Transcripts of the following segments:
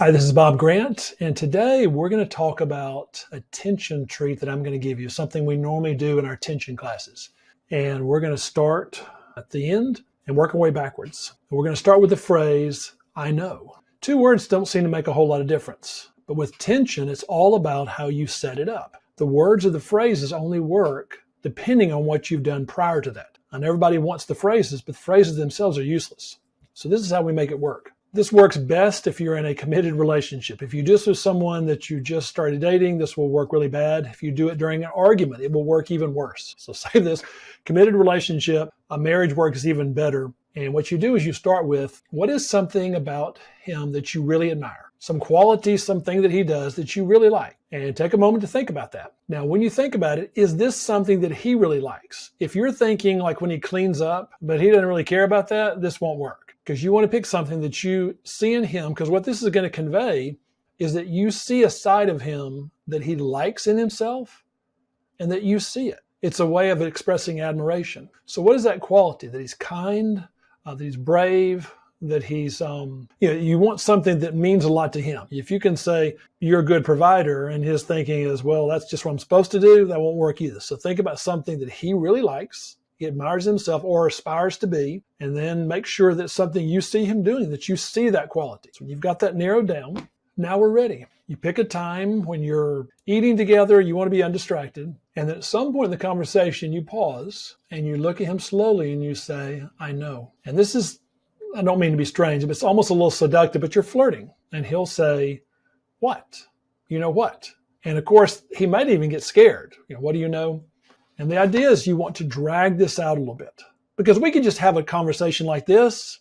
Hi, this is Bob Grant, and today we're going to talk about a tension treat that I'm going to give you, something we normally do in our tension classes. And we're going to start at the end and work our way backwards. And we're going to start with the phrase, I know. Two words don't seem to make a whole lot of difference, but with tension, it's all about how you set it up. The words of the phrases only work depending on what you've done prior to that. And everybody wants the phrases, but the phrases themselves are useless. So this is how we make it work. This works best if you're in a committed relationship. If you just with someone that you just started dating, this will work really bad. If you do it during an argument, it will work even worse. So save this. Committed relationship, a marriage works even better. And what you do is you start with, what is something about him that you really admire? Some quality, something that he does that you really like. And take a moment to think about that. Now, when you think about it, is this something that he really likes? If you're thinking like when he cleans up, but he doesn't really care about that, this won't work. Because you want to pick something that you see in him, because what this is going to convey is that you see a side of him that he likes in himself and that you see it. It's a way of expressing admiration. So what is that quality? That he's kind, that he's brave, that he's, you want something that means a lot to him. If you can say you're a good provider and his thinking is, well, that's just what I'm supposed to do, that won't work either. So think about something that he really likes, he admires himself or aspires to be, and then make sure that something you see him doing, that you see that quality. So when you've got that narrowed down, now we're ready. You pick a time when you're eating together, you want to be undistracted, and at some point in the conversation, you pause and you look at him slowly and you say, I know. And this is, I don't mean to be strange, but it's almost a little seductive, but you're flirting. And he'll say, what? You know what? And of course, he might even get scared. What do you know? And the idea is you want to drag this out a little bit, because we can just have a conversation like this.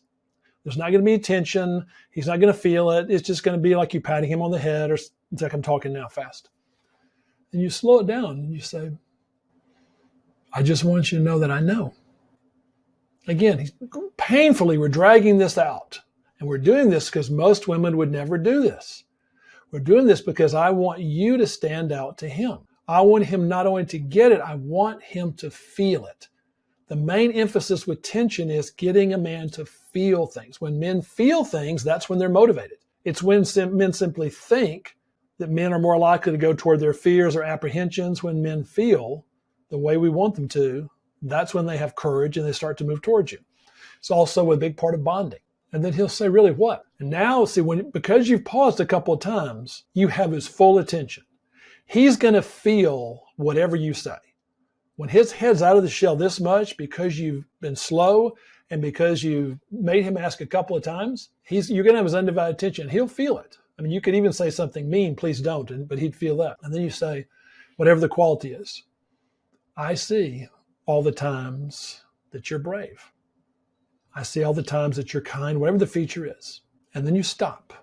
There's not going to be tension. He's not going to feel it. It's just going to be like you patting him on the head, or it's like I'm talking now fast. And you slow it down and you say, I just want you to know that I know. Again, painfully, we're dragging this out. And we're doing this because most women would never do this. We're doing this because I want you to stand out to him. I want him not only to get it, I want him to feel it. The main emphasis with tension is getting a man to feel things. When men feel things, that's when they're motivated. It's when men simply think that men are more likely to go toward their fears or apprehensions. When men feel the way we want them to, that's when they have courage and they start to move towards you. It's also a big part of bonding. And then he'll say, really what? And now, see, because you've paused a couple of times, you have his full attention. He's going to feel whatever you say. When his head's out of the shell this much, because you've been slow and because you've made him ask a couple of times, you're going to have his undivided attention. He'll feel it. I mean, you could even say something mean, please don't, but he'd feel that. And then you say, whatever the quality is, I see all the times that you're brave. I see all the times that you're kind, whatever the feature is. And then you stop.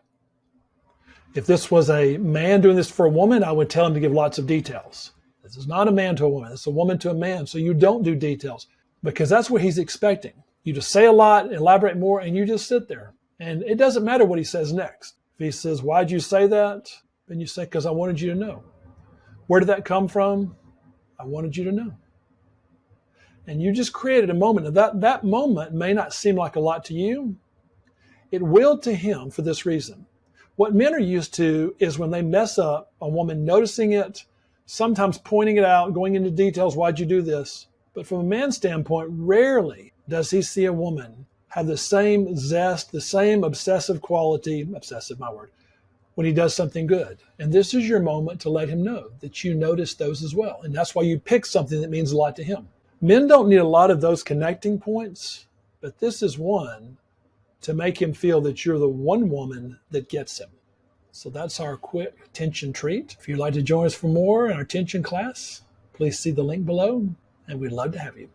If this was a man doing this for a woman, I would tell him to give lots of details. This is not a man to a woman. It's a woman to a man. So you don't do details, because that's what he's expecting. You just say a lot, elaborate more, and you just sit there. And it doesn't matter what he says next. If he says, why'd you say that? Then you say, because I wanted you to know. Where did that come from? I wanted you to know. And you just created a moment. That moment may not seem like a lot to you. It will to him for this reason. What men are used to is when they mess up, a woman noticing it, sometimes pointing it out, going into details, why'd you do this? But from a man's standpoint, rarely does he see a woman have the same zest, the same obsessive quality, obsessive, my word, when he does something good. And this is your moment to let him know that you notice those as well. And that's why you pick something that means a lot to him. Men don't need a lot of those connecting points, but this is one to make him feel that you're the one woman that gets him. So that's our quick tension treat. If you'd like to join us for more in our tension class, please see the link below, and we'd love to have you.